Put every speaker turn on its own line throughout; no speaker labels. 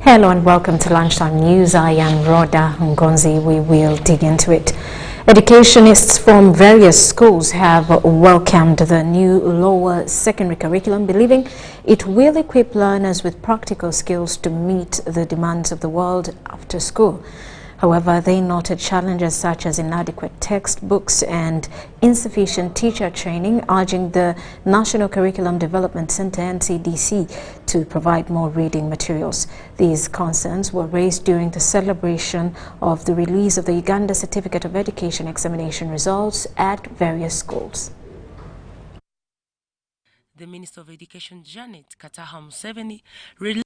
Hello and welcome to Lunchtime News. I am Rhoda Ngonzi. We will dig into it. Educationists from various schools have welcomed the new lower secondary curriculum, believing it will equip learners with practical skills to meet the demands of the world after school. However, they noted challenges such as inadequate textbooks and insufficient teacher training, urging the National Curriculum Development Center (NCDC) to provide more reading materials. These concerns were raised during the celebration of the release of the Uganda Certificate of Education examination results at various schools.
The Minister of Education, Janet Kataha Museveni, released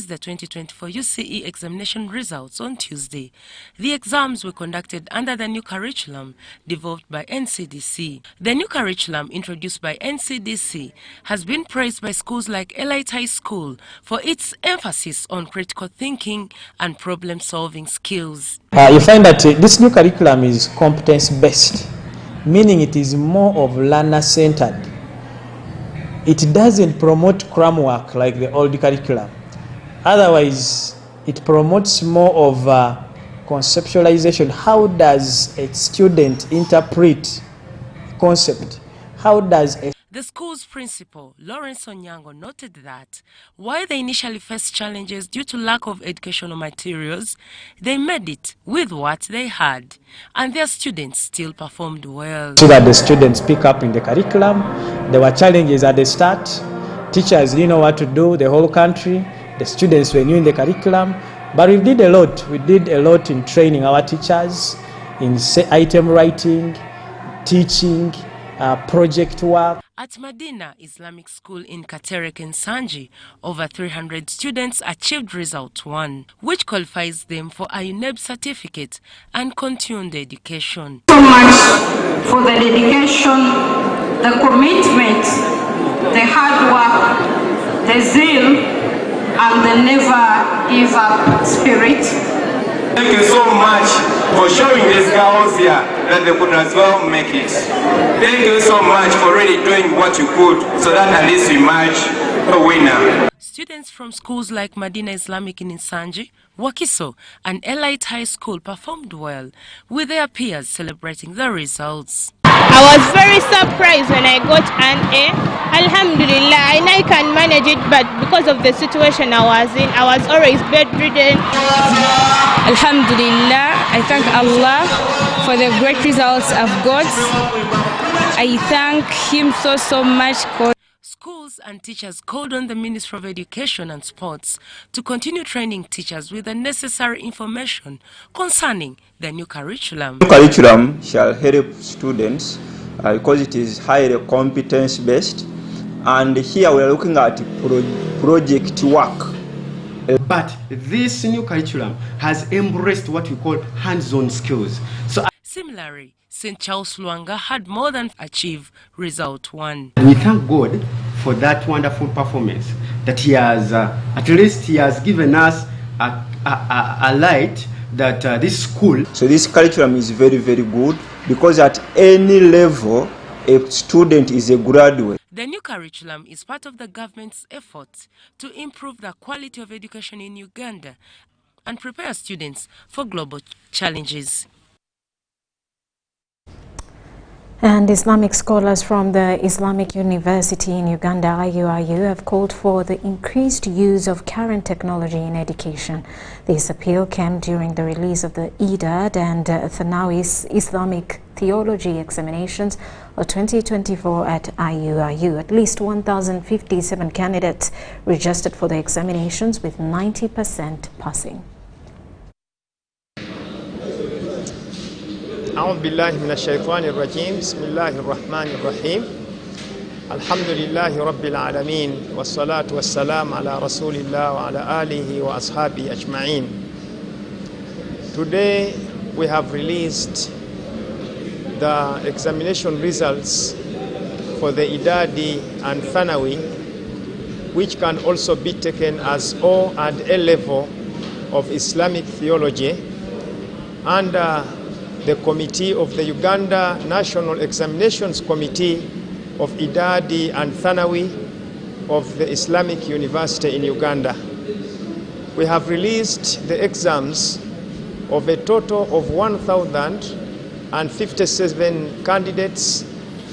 the 2024 UCE examination results on Tuesday. The exams were conducted under the new curriculum developed by NCDC. The new curriculum introduced by NCDC has been praised by schools like Elite High School for its emphasis on critical thinking and problem-solving skills.
You find that this new curriculum is competence-based, meaning it is more of learner-centered. It doesn't promote cram work like the old curriculum. Otherwise, it promotes more of conceptualization. How does a student interpret concept? How does a...
The school's principal, Lawrence Onyango, noted that while they initially faced challenges due to lack of educational materials, they made it with what they had, and their students still performed well.
So that the students pick up in the curriculum. There were challenges at the start. Teachers didn't know what to do, the whole country. The students were new in the curriculum, but we did a lot. We did a lot in training our teachers, in item writing, teaching, project work.
At Medina Islamic School in Katerek and Sanji, over 300 students achieved Result 1, which qualifies them for a UNEB certificate and continued education.
So much for the dedication, the commitment, the hard work, the zeal, and the never give up spirit.
Thank you so much for showing these girls here that they could as well make it. Thank you so much for really doing what you could so that at least you emerge a winner.
Students from schools like Medina Islamic in Nsanji, Wakiso, and Elite High School performed well, with their peers celebrating the results.
I was very surprised when I got an A. Alhamdulillah, I know I can manage it, but because of the situation I was in, I was always bedridden.
Alhamdulillah, I thank Allah for the great results I've got. I thank Him so much.
Schools and teachers called on the Ministry of Education and Sports to continue training teachers with the necessary information concerning the new curriculum.
The curriculum shall help students because it is highly competence-based, and here we are looking at project work.
But this new curriculum has embraced what we call hands-on skills.
Similarly, St. Charles Luanga had more than achieved Result 1.
We thank God for that wonderful performance, that he has, at least he has given us a light that this school...
So this curriculum is very, very good because at any level, a student is a graduate.
The new curriculum is part of the government's effort to improve the quality of education in Uganda and prepare students for global challenges.
And Islamic scholars from the Islamic University in Uganda, IUIU, have called for the increased use of current technology in education. This appeal came during the release of the IDAD and Thanawi's Islamic theology examinations of 2024 at IUIU. At least 1,057 candidates registered for the examinations, with 90% passing.
أعوذ بالله من الشيطان الرجيم بسم الله الرحمن الرحيم الحمد لله رب العالمين والصلاة والسلام على رسول الله وعلى آله وأصحابه أجمعين. Today we have released the examination results for the Idadi and Thanawi, which can also be taken as O and A level of Islamic theology, and the committee of the Uganda National Examinations Committee of Idadi and Thanawi of the Islamic University in Uganda. we have released the exams of a total of 1,057 candidates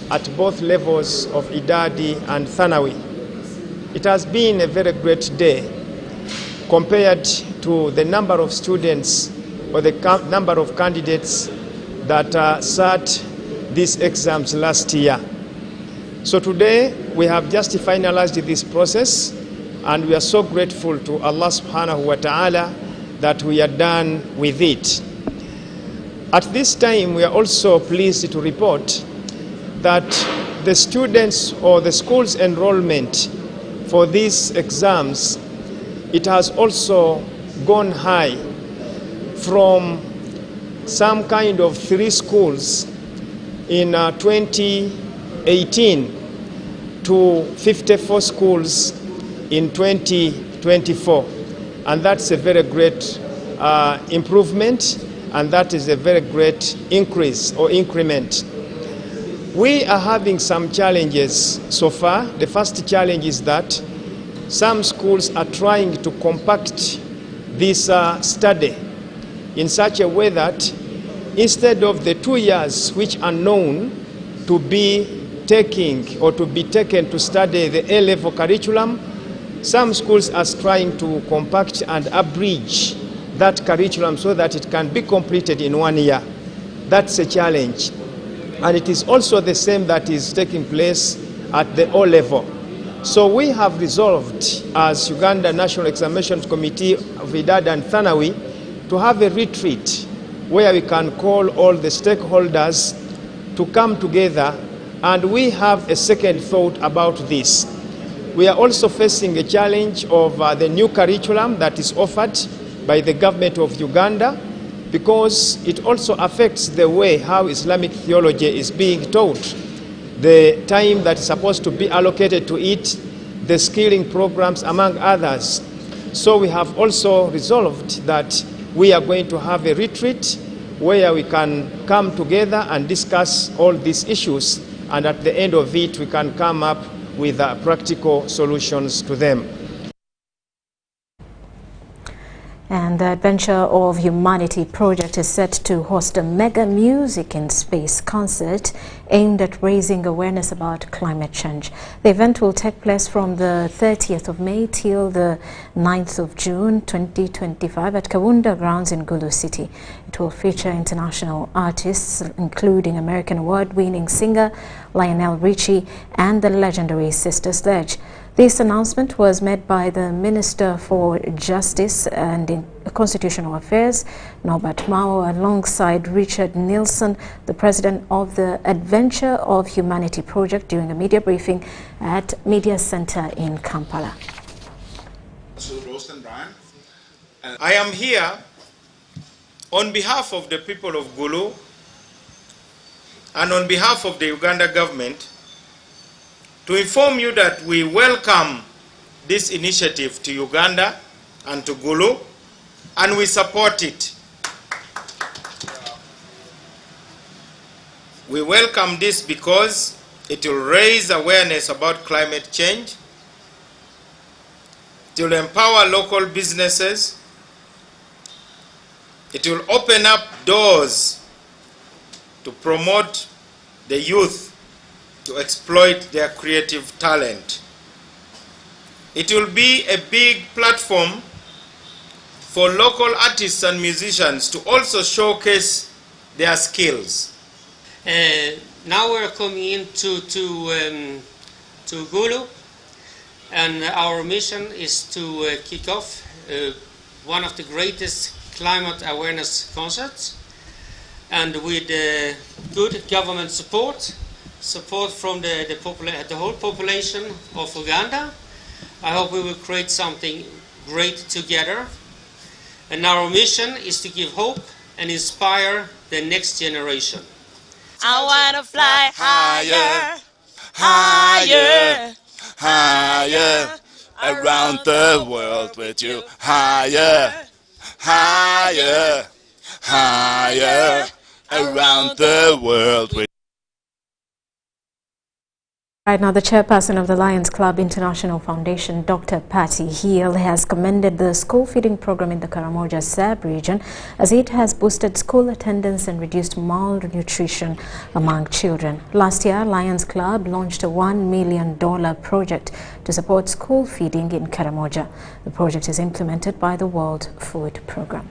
at both levels of Idadi and Thanawi. It has been a very great day compared to the number of students or the number of candidates that sat these exams last year. So today we have just finalized this process, and we are so grateful to Allah subhanahu wa ta'ala that we are done with it. At this time, we are also pleased to report that the students or the school's enrollment for these exams, it has also gone high from some kind of 3 schools in 2018 to 54 schools in 2024. And that's a very great improvement, and that is a very great increase or increment. We are having some challenges so far. The first challenge is that some schools are trying to compact this study in such a way that instead of the 2 years which are known to be taken to study the A-level curriculum, some schools are trying to compact and abridge that curriculum so that it can be completed in 1 year. That's a challenge. And it is also the same that is taking place at the O-level. So we have resolved as Uganda National Examinations Committee of Idadi and Thanawi to have a retreat where we can call all the stakeholders to come together, and we have a second thought about this. We are also facing a challenge of the new curriculum that is offered by the government of Uganda, because it also affects the way how Islamic theology is being taught, the time that is supposed to be allocated to it, the skilling programs, among others. So we have also resolved that we are going to have a retreat where we can come together and discuss all these issues, and at the end of it we can come up with practical solutions to them.
And the Adventure of Humanity project is set to host a mega music in space concert aimed at raising awareness about climate change. The event will take place from the 30th of May till the 9th of June 2025 at Kaunda Grounds in Gulu City. It will feature international artists including American award-winning singer Lionel Richie and the legendary Sister Sledge. This announcement was made by the Minister for Justice and Constitutional Affairs, Norbert Mao, alongside Richard Nielsen, the President of the Adventure of Humanity project, during a media briefing at Media Center in Kampala.
I am here on behalf of the people of Gulu and on behalf of the Uganda government to inform you that we welcome this initiative to Uganda and to Gulu, and we support it. We welcome this because it will raise awareness about climate change, it will empower local businesses, it will open up doors to promote the youth to exploit their creative talent. It will be a big platform for local artists and musicians to also showcase their skills.
Now we're coming into to Gulu, and our mission is to kick off one of the greatest climate awareness concerts, and with good government support from the whole population of Uganda. I hope we will create something great together. And our mission is to give hope and inspire the next generation.
I want to fly higher, higher, higher, around the world with you. Higher, higher, higher, around the world with you.
Right now, the chairperson of the Lions Club International Foundation, Dr. Patty Hill, has commended the school feeding program in the Karamoja sub-region as it has boosted school attendance and reduced malnutrition among children. Last year, Lions Club launched a $1 million project to support school feeding in Karamoja. The project is implemented by the World Food Programme.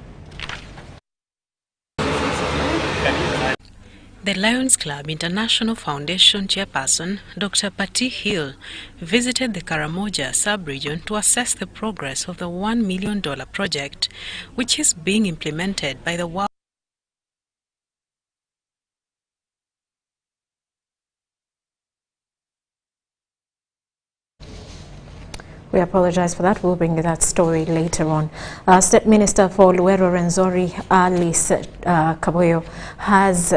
The Lions Club International Foundation chairperson, Dr. Patty Hill, visited the Karamoja sub-region to assess the progress of the $1 million project, which is being implemented by the World.
We apologize for that. We'll bring you that story later on. State Minister for Luero Renzori, Alice Kaboyo, has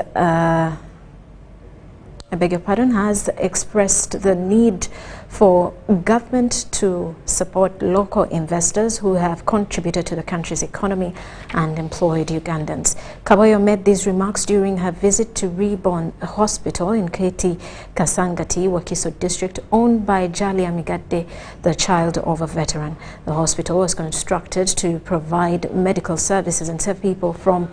has expressed the need for government to support local investors who have contributed to the country's economy and employed Ugandans. Kaboyo made these remarks during her visit to Reborn Hospital in Keti Kasangati, Wakiso district, owned by Jalia Migadde, the child of a veteran. The hospital was constructed to provide medical services and save people from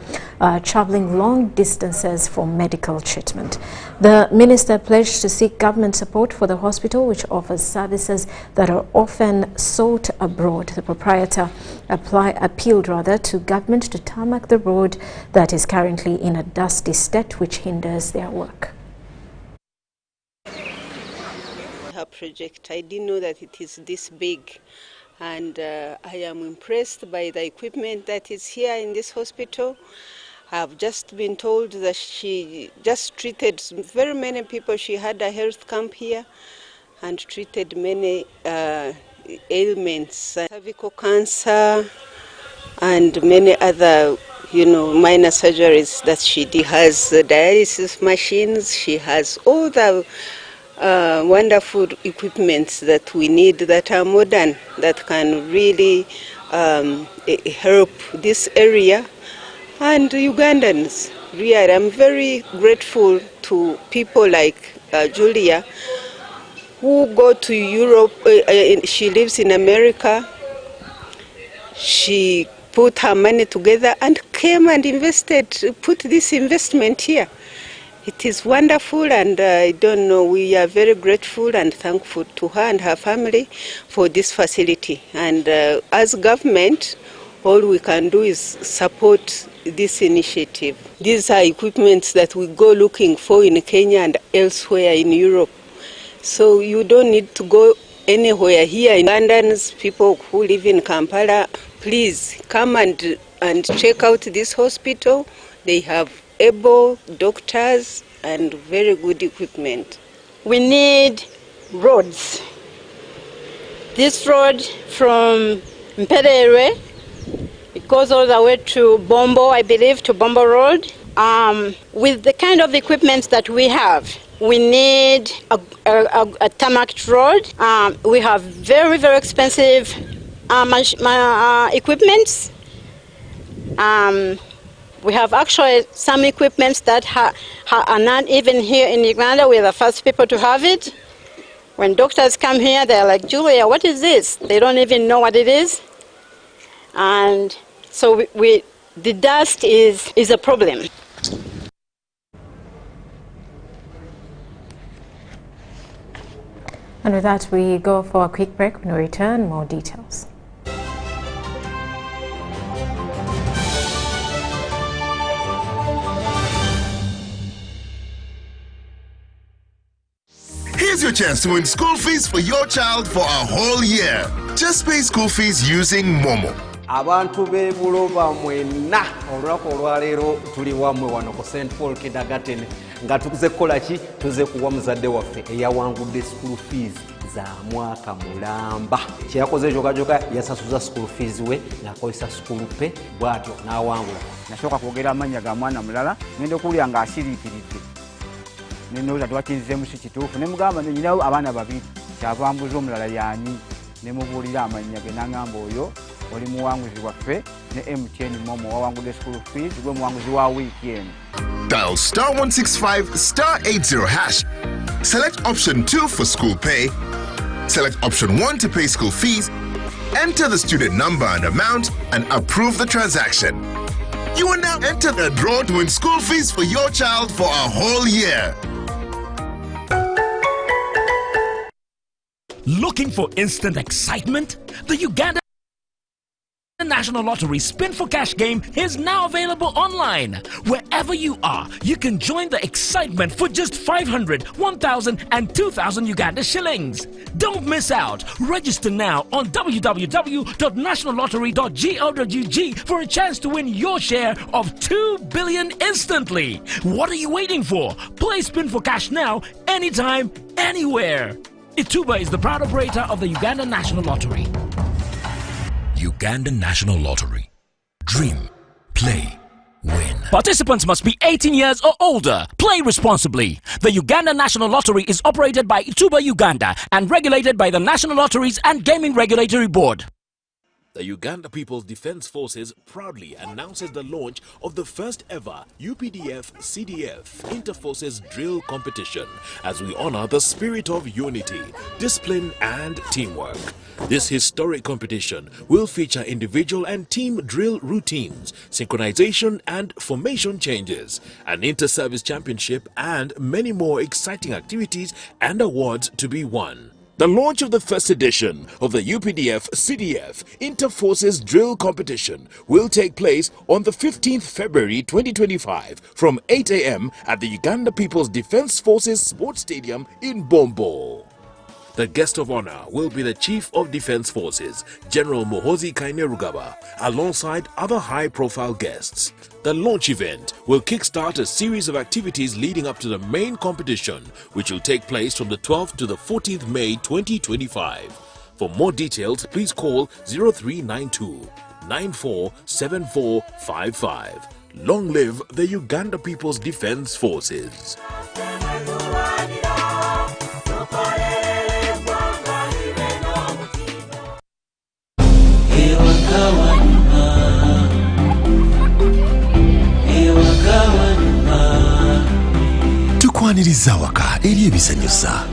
traveling long distances for medical treatment. The minister pledged to seek government support for the hospital, which offers services that are often sought abroad. The proprietor appealed to government to tarmac the road that is currently in a dusty state, which hinders their work.
Her project, I didn't know that it is this big, and I am impressed by the equipment that is here in this hospital. I've just been told that she just treated very many people. She had a health camp here and treated many ailments, cervical cancer and many other, minor surgeries that she has dialysis machines. She has all the wonderful equipments that we need that are modern, that can really help this area. And Ugandans, really, I'm very grateful to people like Julia, who go to Europe. She lives in America. She put her money together and came and put this investment here. It is wonderful, and I don't know, we are very grateful and thankful to her and her family for this facility. And as government, all we can do is support this initiative. These are equipments that we go looking for in Kenya and elsewhere in Europe. So you don't need to go anywhere here. In Ugandans, people who live in Kampala, please come and check out this hospital. They have able doctors and very good equipment.
We need roads. This road from Mperere, it goes all the way to Bombo, I believe, to Bombo Road. With the kind of equipment that we have, we need a tarmac road. We have very, very expensive equipment. We have actually some equipment that are not even here in Uganda. We're the first people to have it. When doctors come here, they're like, Julia, what is this? They don't even know what it is. And so the dust is a problem.
And with that, we go for a quick break. When we return, more details.
Here's your chance to win school fees for your child for a whole year. Just pay school fees using Momo.
Abantu be Buloba mwena olunaku olwaleero tuli wammwe wano ku St. Paul Kindergarten nga tukuze kukola ki tuze kuwa muzadde waffe eyawangudde school fees za mwaka mulamba. Kyeyakoze jogajoga yasasuza school fees we n'akozesa school pay bw'atyo n'awangula.
Nasooka kwogera amannya ga mwana mulala ngenda okuwulira ng'asiriikiridde. Nenooza tewakirizeemu si kituufu ne mugamba nyinawo abaana babiri kyava mbuza omulala y'ani ne mubuulira amannya ge n'angamba oyo oli muwanguzi waffe ne MTN Momo wawangudde school fees gwe muwanguzi wa wiiki eno.
Dial *165 *80#. Select option 2 for school pay. Select option 1 to pay school fees. Enter the student number and amount and approve the transaction. You will now enter the draw to win school fees for your child for a whole year.
Looking for instant excitement? The Uganda National Lottery Spin for Cash game is now available online. Wherever you are, you can join the excitement for just 500, 1,000 and 2,000 Uganda shillings. Don't miss out. Register now on www.nationallottery.go.ug for a chance to win your share of 2 billion instantly. What are you waiting for? Play Spin for Cash now, anytime, anywhere. Ituba is the proud operator of the Uganda National Lottery.
Uganda National Lottery. Dream, play, win.
Participants must be 18 years or older. Play responsibly. The Uganda National Lottery is operated by Ituba Uganda and regulated by the National Lotteries and Gaming Regulatory Board.
The Uganda People's Defence Forces proudly announces the launch of the first ever UPDF CDF Interforces Drill Competition as we honor the spirit of unity, discipline and teamwork. This historic competition will feature individual and team drill routines, synchronization and formation changes, an inter-service championship and many more exciting activities and awards to be won. The launch of the first edition of the UPDF CDF Interforces Drill Competition will take place on the 15th February 2025 from 8 a.m. at the Uganda People's Defence Forces Sports Stadium in Bombo. The guest of honor will be the Chief of Defence Forces, General Muhoozi Kainerugaba, alongside other high-profile guests. The launch event will kickstart a series of activities leading up to the main competition, which will take place from the 12th to the 14th May 2025. For more details, please call 0392 947455. Long live the Uganda People's Defence Forces.
Tukwaniriza waka eri ebisanyusa.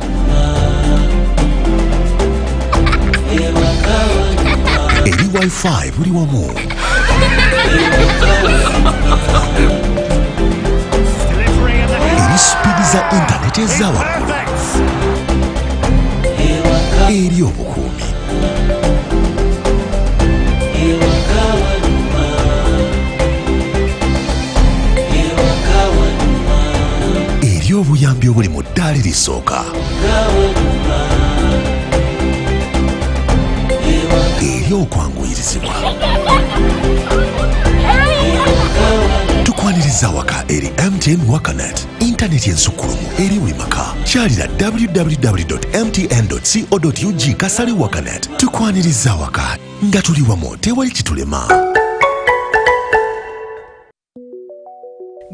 Eri Wi-Fi buli wamu. Eri speed za internet eza waggulu. Eri obukuumi. Eri obuyambi obuli mu ddaala erisooka. Eri okwanguyirizibwa. Tukwaniriza waka eri MTN Wakanet. Internet yensukkulumu eri buli maka. Kyalira www.mtn.co.ug/wakanet. Tukwaniriza waka nga tuli wamu tewali kitulema.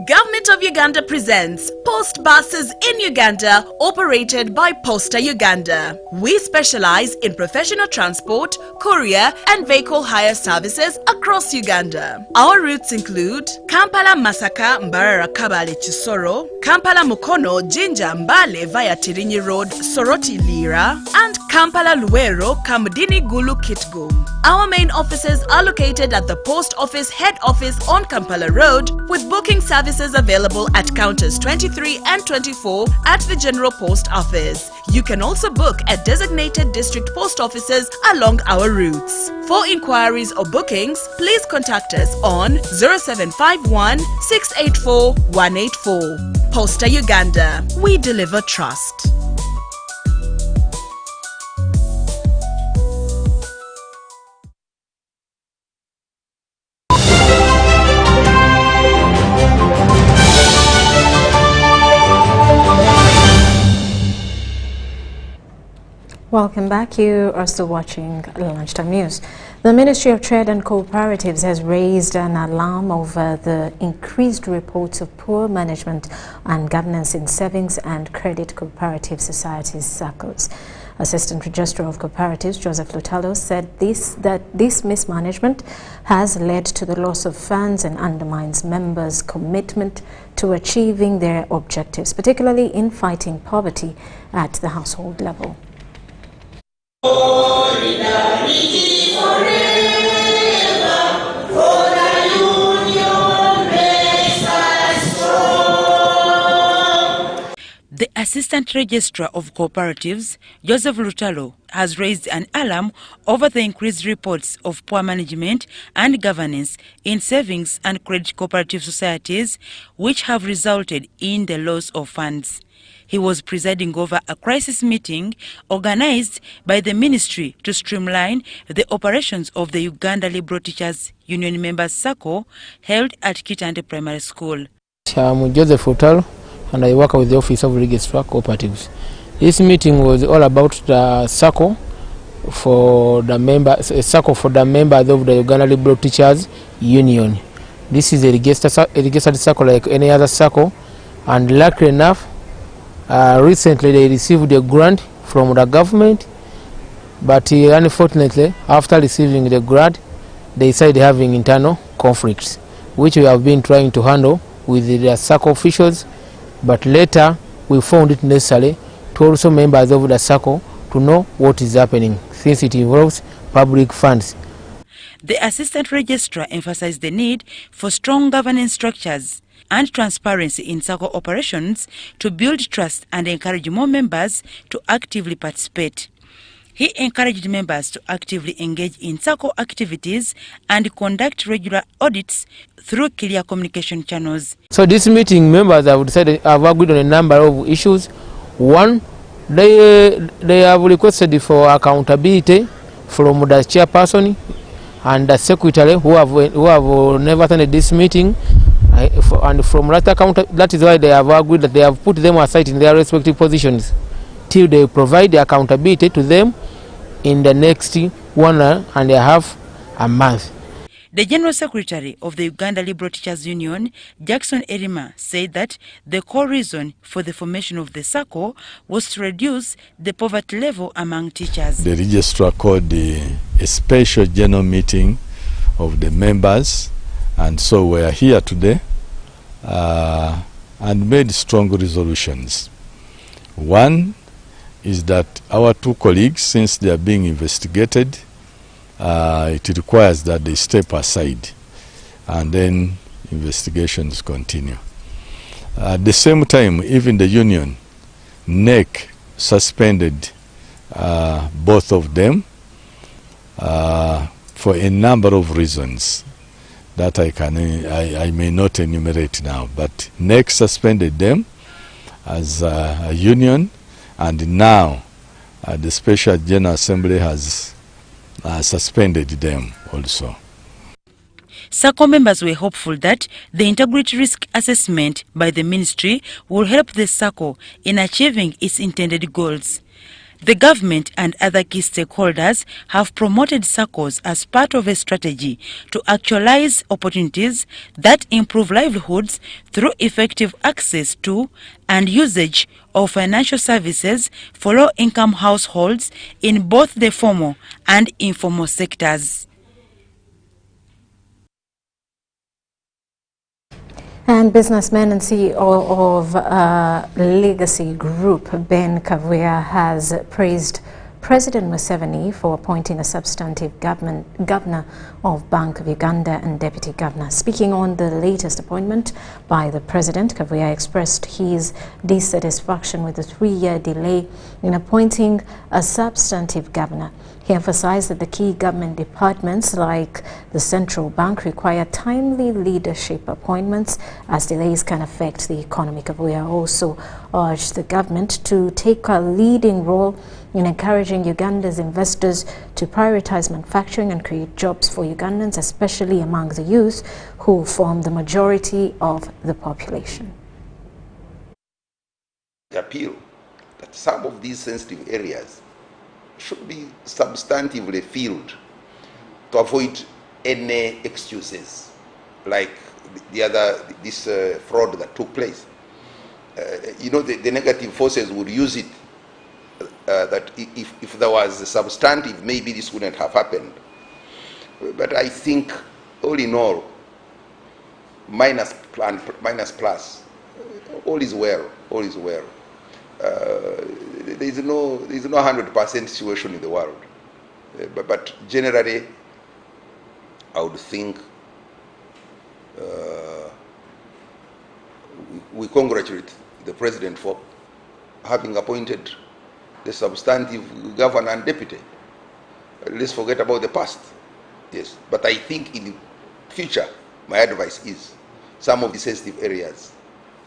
Government of Uganda presents Post Buses in Uganda, operated by Posta Uganda. We specialize in professional transport, courier and vehicle hire services across Uganda. Our routes include Kampala Masaka Mbarara Kabale Chisoro, Kampala Mukono Jinja Mbale via Tirinyi Road Soroti Lira, and Kampala Luwero Kamudini Gulu Kitgum. Our main offices are located at the Post Office Head Office on Kampala Road, with booking services available at counters 23 and 24 at the General Post Office. You can also book at designated district post offices along our routes. For inquiries or bookings, please contact us on 0751 684 184. Posta Uganda. We deliver trust.
Welcome back. You are still watching Lunchtime News. The Ministry of Trade and Cooperatives has raised an alarm over the increased reports of poor management and governance in savings and credit cooperative societies, SACCOs. Assistant Registrar of Cooperatives Joseph Lutalo said that this mismanagement has led to the loss of funds and undermines members' commitment to achieving their objectives, particularly in fighting poverty at the household level.
The Assistant Registrar of Cooperatives, Joseph Lutalo, has raised an alarm over the increased reports of poor management and governance in savings and credit cooperative societies, which have resulted in the loss of funds. He was presiding over a crisis meeting organized by the ministry to streamline the operations of the Uganda Liberal Teachers Union Members SACCO held at Kitande Primary School.
I'm Joseph Lutalo, and I work with the Office of Registrar Cooperatives. This meeting was all about the SACCO for the members of the Uganda Liberal Teachers Union. This is a registered SACCO like any other SACCO, and luckily enough, recently they received a grant from the government, but unfortunately, after receiving the grant, they decided having internal conflicts, which we have been trying to handle with the SACCO officials. But later, we found it necessary to also members of the SACCO to know what is happening, since it involves public funds.
The Assistant Registrar emphasized the need for strong governance structures and transparency in SACCO operations to build trust and encourage more members to actively participate. He encouraged members to actively engage in SACCO activities and conduct regular audits through clear communication channels.
So this meeting, members have decided have agreed on a number of issues. One, they have requested for accountability from the chairperson and the secretary who have never attended this meeting, and from that is why they have agreed that they have put them aside in their respective positions till they provide the accountability to them in the next 1.5 months.
The General Secretary of the Uganda Liberal Teachers Union, Jackson Erima, said that the core reason for the formation of the SACCO was to reduce the poverty level among teachers.
The registrar called a special general meeting of the members, and so we are here today and made strong resolutions. One is that our two colleagues, since they are being investigated, it requires that they step aside and then investigations continue. At the same time, even the union, NEC, suspended both of them for a number of reasons that I may not enumerate now, but NEC suspended them as a union, and now the Special General Assembly has suspended them also.
SACCO members were hopeful that the integrity risk assessment by the ministry will help the SACCO in achieving its intended goals. The government and other key stakeholders have promoted SACCOs as part of a strategy to actualize opportunities that improve livelihoods through effective access to and usage of financial services for low-income households in both the formal and informal sectors.
And businessman and CEO of Legacy Group, Ben Kavuya, has praised President Museveni for appointing a substantive governor of Bank of Uganda and deputy governor. Speaking on the latest appointment by the president, Kavuya expressed his dissatisfaction with the 3-year delay in appointing a substantive governor. He emphasized that the key government departments like the central bank require timely leadership appointments as delays can affect the economy. Kavuya also urged the government to take a leading role in encouraging Uganda's investors to prioritize manufacturing and create jobs for Ugandans, especially among the youth who form the majority of the population.
The appeal that some of these sensitive areas should be substantively filled to avoid any excuses like this fraud that took place. The negative forces would use it that if there was a substantive, maybe this wouldn't have happened. But I think, all in all, minus plus, all is well. All is well. There is no 100% situation in the world, but generally, I would think we congratulate the president for having appointed the substantive governor and deputy. Let's forget about the past. Yes, but I think in the future, my advice is some of the sensitive areas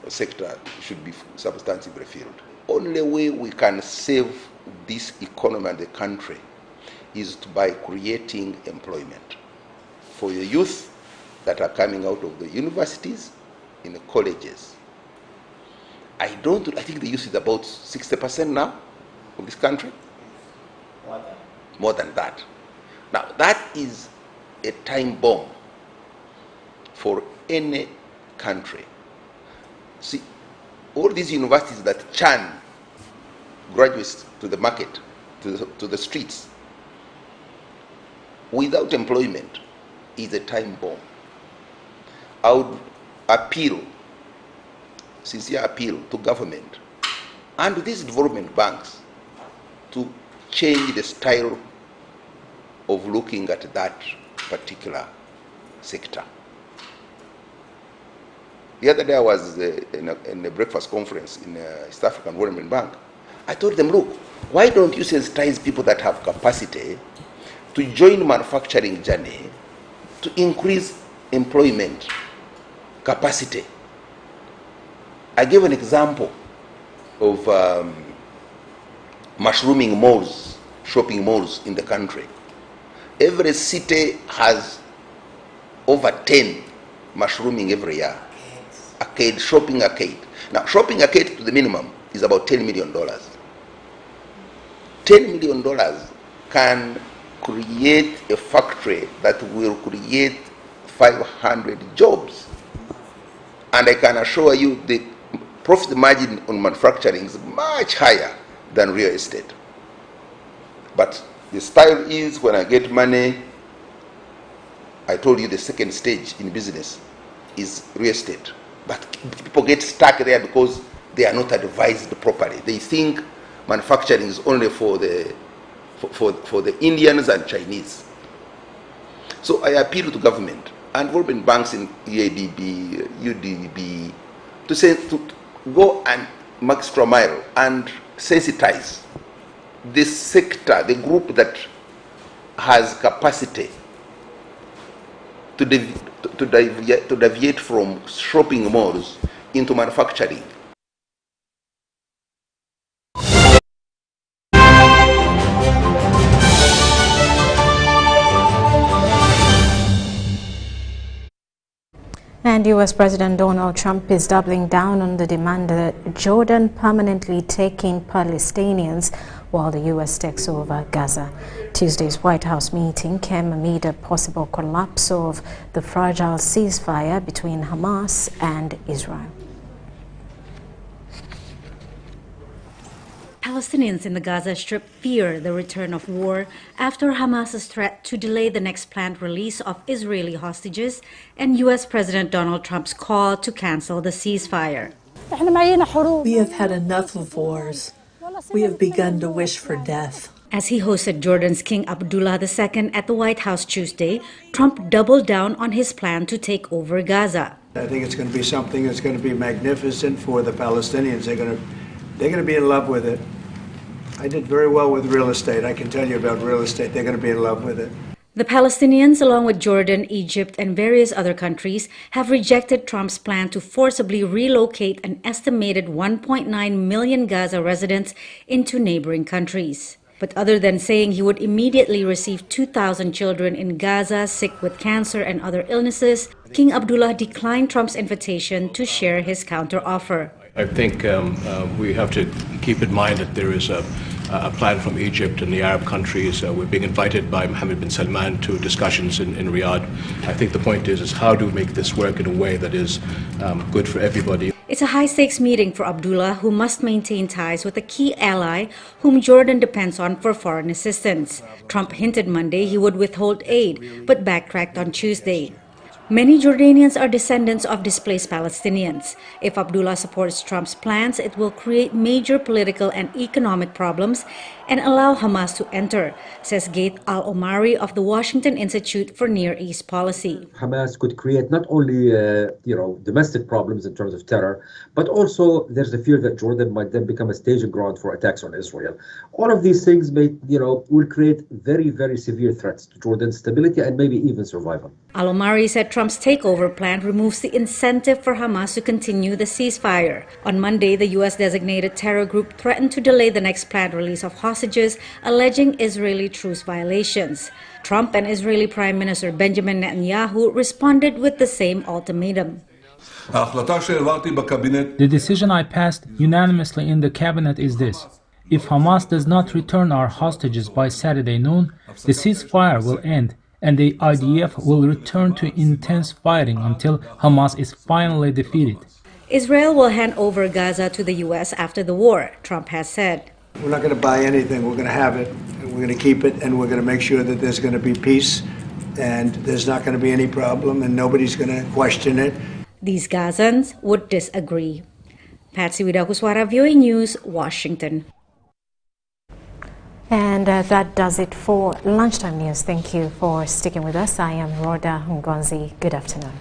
or sector should be substantively filled. Only way we can save this economy and the country is by creating employment for the youth that are coming out of the universities, in the colleges. I think the youth is about 60% now of this country. More than that. Now, that is a time bomb for any country. See, all these universities that churn graduates to the market, to the streets, without employment, is a time bomb. I would appeal, sincere appeal to government and these development banks to change the style of looking at that particular sector. The other day I was in a breakfast conference in East African Development Bank. I told them, look, why don't you sensitize people that have capacity to join manufacturing journey to increase employment capacity? I gave an example of mushrooming malls, shopping malls in the country. Every city has over 10 mushrooming every year. Arcade, shopping arcade. Now, shopping arcade to the minimum is about $10 million. $10 million can create a factory that will create 500 jobs. And I can assure you the profit margin on manufacturing is much higher than real estate. But the style is, when I get money, I told you the second stage in business is real estate. But people get stuck there because they are not advised properly. They think manufacturing is only for the Indians and Chinese. So I appeal to government and development banks in EADB, UDB, to go and make extra mile and sensitize this sector, the group that has capacity to deviate from shopping malls into manufacturing.
And U.S. President Donald Trump is doubling down on the demand that Jordan permanently take in Palestinians while the U.S. takes over Gaza. Tuesday's White House meeting came amid a possible collapse of the fragile ceasefire between Hamas and Israel.
Palestinians in the Gaza Strip fear the return of war after Hamas's threat to delay the next planned release of Israeli hostages and U.S. President Donald Trump's call to cancel the ceasefire.
We have had enough of wars. We have begun to wish for death.
As he hosted Jordan's King Abdullah II at the White House Tuesday, Trump doubled down on his plan to take over Gaza.
I think it's going to be something that's going to be magnificent for the Palestinians. They're going to be in love with it. I did very well with real estate. I can tell you about real estate. They're going to be in love with it.
The Palestinians, along with Jordan, Egypt, and various other countries, have rejected Trump's plan to forcibly relocate an estimated 1.9 million Gaza residents into neighboring countries. But other than saying he would immediately receive 2,000 children in Gaza sick with cancer and other illnesses, King Abdullah declined Trump's invitation to share his counteroffer.
I think we have to keep in mind that there is a plan from Egypt and the Arab countries. We're being invited by Mohammed bin Salman to discussions in Riyadh. I think the point is how do we make this work in a way that is good for everybody.
It's a high-stakes meeting for Abdullah, who must maintain ties with a key ally whom Jordan depends on for foreign assistance. Trump hinted Monday he would withhold aid, but backtracked on Tuesday. Many Jordanians are descendants of displaced Palestinians. If Abdullah supports Trump's plans, it will create major political and economic problems and allow Hamas to enter, says Gaith Al-Omari of the Washington Institute for Near East Policy.
Hamas could create not only domestic problems in terms of terror, but also there's the fear that Jordan might then become a staging ground for attacks on Israel. All of these things will create very, very severe threats to Jordan's stability and maybe even survival.
Al-Omari said Trump's takeover plan removes the incentive for Hamas to continue the ceasefire. On Monday, the U.S. designated terror group threatened to delay the next planned release of hostages, alleging Israeli truce violations. Trump and Israeli Prime Minister Benjamin Netanyahu responded with the same ultimatum.
The decision I passed unanimously in the cabinet is this. If Hamas does not return our hostages by Saturday noon, the ceasefire will end, and the IDF will return to intense fighting until Hamas is finally defeated.
Israel will hand over Gaza to the U.S. after the war, Trump has said.
We're not going to buy anything. We're going to have it, and we're going to keep it, and we're going to make sure that there's going to be peace, and there's not going to be any problem, and nobody's going to question it.
These Gazans would disagree. Patsy Widakuswara, VOA News, Washington.
And that does it for Lunchtime News. Thank you for sticking with us. I am Rhoda Ngonzi. Good afternoon.